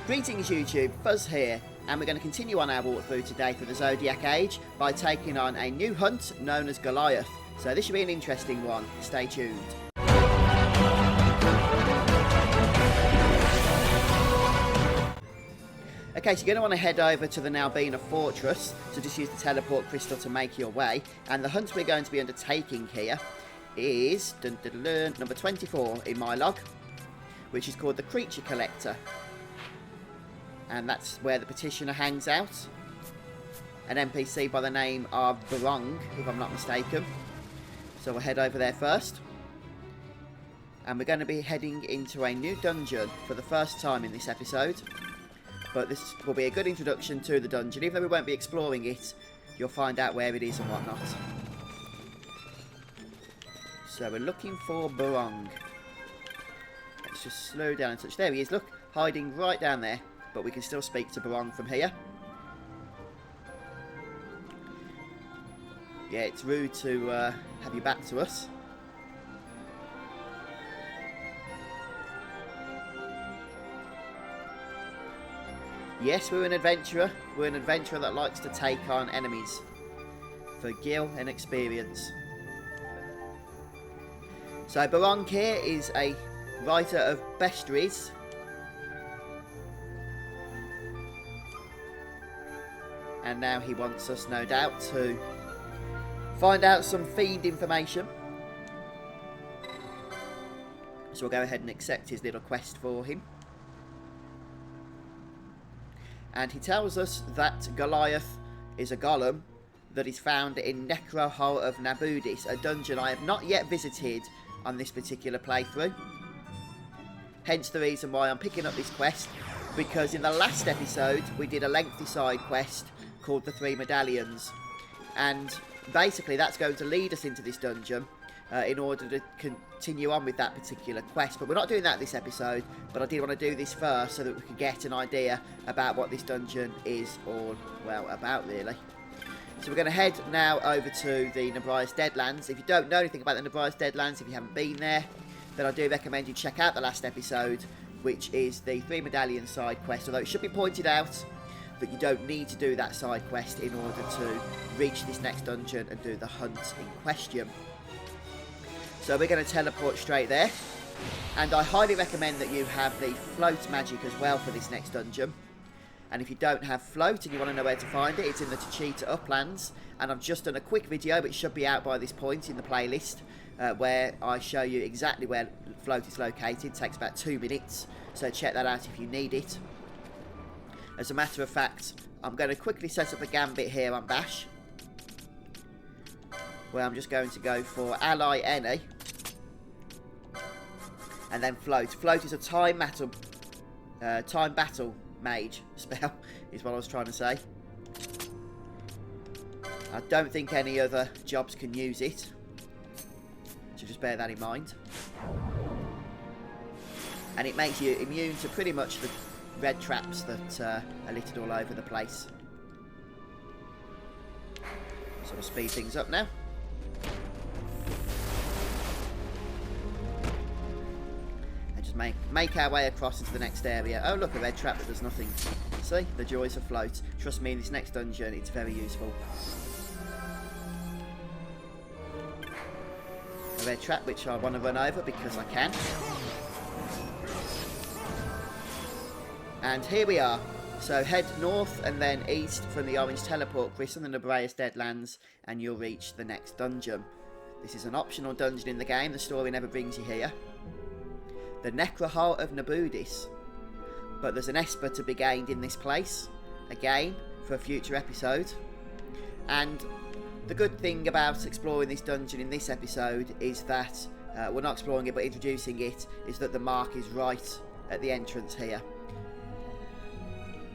Greetings YouTube, Fuzz here, and we're going to continue on our walkthrough today for the Zodiac Age by taking on a new hunt known as Goliath. So this should be an interesting one, stay tuned. Okay, so you're going to want to head over to the Nalbina Fortress, so just use the teleport crystal to make your way, and the hunt we're going to be undertaking here is number 24 in my log, which is called the Creature Collector. And that's where the petitioner hangs out. An NPC by the name of Barong, if I'm not mistaken. So we'll head over there first. And we're going to be heading into a new dungeon for the first time in this episode. But this will be a good introduction to the dungeon. Even though we won't be exploring it, you'll find out where it is and whatnot. So we're looking for Barong. Let's just slow down and touch. There he is, look, hiding right down there. But we can still speak to Barong from here. Yeah, it's rude to have you back to us. Yes, we're an adventurer. We're an adventurer that likes to take on enemies for gil and experience. So Barong here is a writer of bestiaries. And now he wants us, no doubt, to find out some fiend information. So we'll go ahead and accept his little quest for him. And he tells us that Goliath is a golem that is found in Necro Hole of Nabudis, a dungeon I have not yet visited on this particular playthrough. Hence the reason why I'm picking up this quest, because in the last episode we did a lengthy side quest called the 3 Medallions, and basically that's going to lead us into this dungeon in order to continue on with that particular quest. But we're not doing that this episode, but I did want to do this first so that we could get an idea about what this dungeon is all, well, about really. So we're going to head now over to the Nebrias Deadlands. If you don't know anything about the Nebrias Deadlands, if you haven't been there, then I do recommend you check out the last episode, which is the 3 Medallion side quest, although it should be pointed out that you don't need to do that side quest in order to reach this next dungeon and do the hunt in question. So we're going to teleport straight there, and I highly recommend that you have the float magic as well for this next dungeon. And if you don't have float and you want to know where to find it, it's in the Tachita Uplands, and I've just done a quick video which should be out by this point in the playlist where I show you exactly where float is located. It takes about 2 minutes, so check that out if you need it. As a matter of fact, I'm going to quickly set up a gambit here on Bash, where I'm just going to go for ally any, and then float. Float is a time battle mage spell, is what I was trying to say. I don't think any other jobs can use it, so just bear that in mind. And it makes you immune to pretty much the red traps that are littered all over the place. So we'll speed things up now. And just make our way across into the next area. Oh look, a red trap that does nothing. See? The joys of float. Trust me, in this next dungeon it's very useful. A red trap which I want to run over because I can. And here we are. So head north and then east from the orange teleport crystal in the Nebrias Deadlands, and you'll reach the next dungeon. This is an optional dungeon in the game. The story never brings you here. The Necro Hole of Nabudis. But there's an Esper to be gained in this place, again, for a future episode. And the good thing about exploring this dungeon in this episode is that, we're not exploring it but introducing it, is that the mark is right at the entrance here.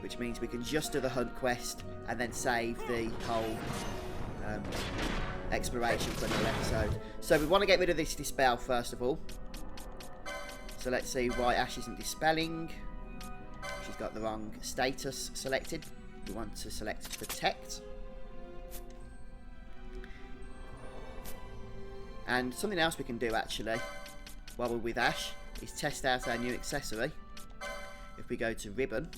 Which means we can just do the hunt quest and then save the whole exploration for another episode. So we want to get rid of this dispel first of all. So let's see why Ash isn't dispelling. She's got the wrong status selected. We want to select protect. And something else we can do actually while we're with Ash is test out our new accessory. If if we go to Ribbon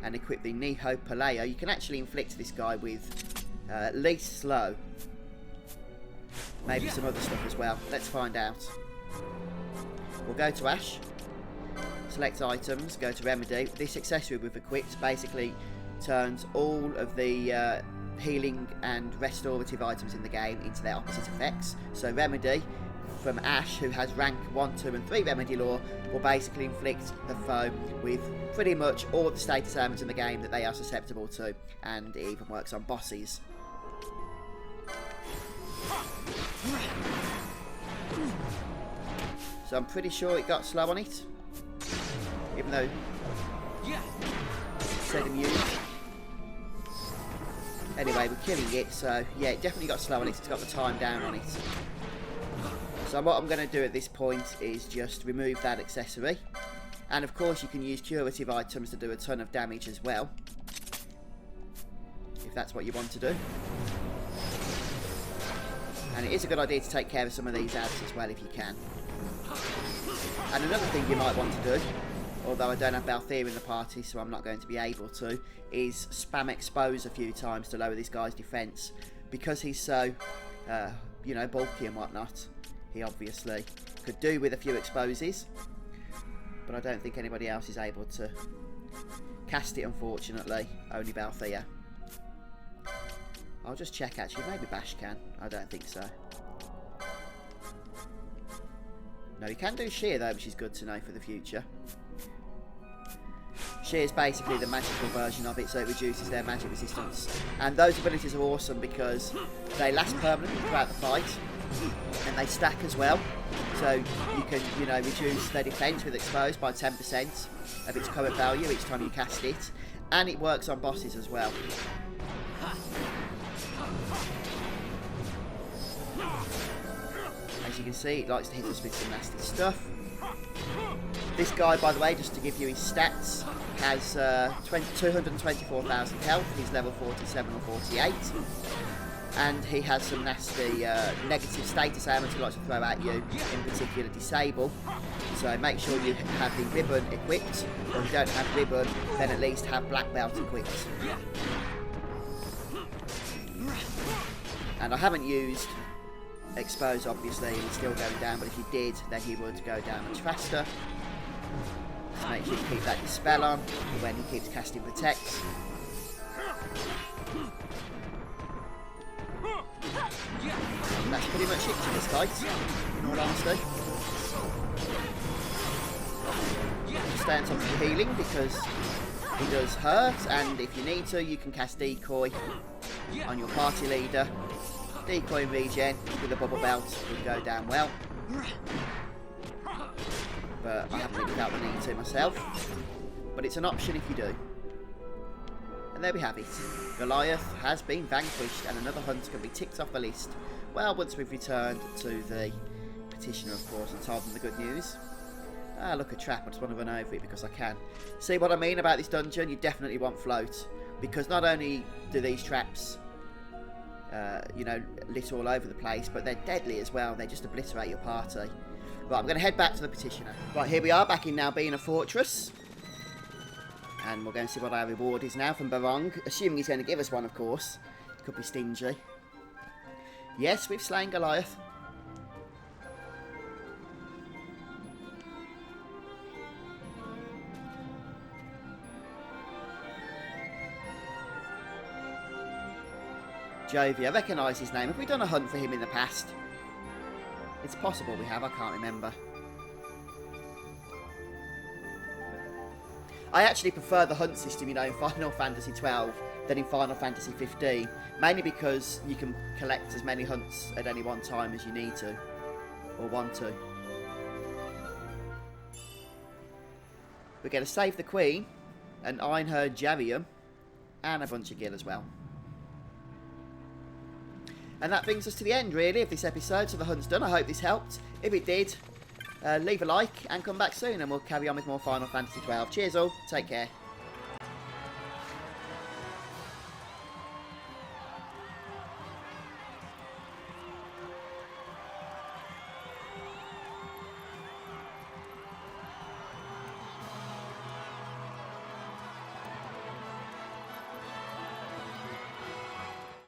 and equip the Niho Paleo, you can actually inflict this guy with least slow. Maybe some other stuff as well. Let's find out. We'll go to Ash, select items, go to Remedy. This accessory we've equipped basically turns all of the healing and restorative items in the game into their opposite effects. So Remedy from Ash, who has rank 1, 2 and 3 Remedy lore, will basically inflict the foe with pretty much all of the status ailments in the game that they are susceptible to, and it even works on bosses. So I'm pretty sure it got slow on it, even though it said immune. Anyway, we're killing it, so yeah, it definitely got slow on it. It's got the time down on it. So what I'm going to do at this point is just remove that accessory. And of course you can use curative items to do a ton of damage as well, if that's what you want to do. And it is a good idea to take care of some of these ads as well if you can. And another thing you might want to do, although I don't have Balthier in the party so I'm not going to be able to, is spam expose a few times to lower this guy's defense. Because he's so, you know, bulky and whatnot, he obviously could do with a few exposes, but I don't think anybody else is able to cast it, unfortunately. Only Balthier. I'll just check actually, maybe Bash can. I don't think so. No, he can do Shear though, which is good to know for the future. Shear is basically the magical version of it, so it reduces their magic resistance. And those abilities are awesome because they last permanently throughout the fight, and they stack as well. So you can, you know, reduce their defense with Expose by 10% of its current value each time you cast it. And it works on bosses as well. As you can see, it likes to hit us with some nasty stuff. This guy, by the way, just to give you his stats, has 224,000 health. He's level 47 or 48. And he has some nasty negative status ailments he likes to throw at you, in particular Disable. So make sure you have the Ribbon equipped, or if you don't have Ribbon, then at least have Black Belt equipped. And I haven't used Expose, obviously, he's still going down, but if you did, then he would go down much faster. So make sure you keep that Dispel on when he keeps casting Protect. And that's pretty much it for this fight, in all honesty. Stay on top of the healing because he does hurt, and if you need to, you can cast Decoy on your party leader. Decoy and regen with a bubble belt would go down well, but I haven't really felt the need to myself, but it's an option if you do. And there we have it. Goliath has been vanquished and another hunt can be ticked off the list. Well, once we've returned to the petitioner, of course, and told them the good news. Ah, look, a trap. I just want to run over it because I can. See what I mean about this dungeon? You definitely want float, because not only do these traps you know, lit all over the place, but they're deadly as well. They just obliterate your party. Right, I'm going to head back to the petitioner. Right, here we are, back in now being a fortress. And we're going to see what our reward is now from Barong. Assuming he's going to give us one, of course. Could be stingy. Yes, we've slain Goliath. Jovi, I recognise his name. Have we done a hunt for him in the past? It's possible we have, I can't remember. I actually prefer the hunt system, you know, in Final Fantasy XII than in Final Fantasy XV. Mainly because you can collect as many hunts at any one time as you need to. Or want to. We're going to save the Queen and iron her Jarium and a bunch of gil as well. And that brings us to the end, really, of this episode. So the hunt's done. I hope this helped. If it did, leave a like and come back soon, and we'll carry on with more Final Fantasy XII. Cheers all. Take care.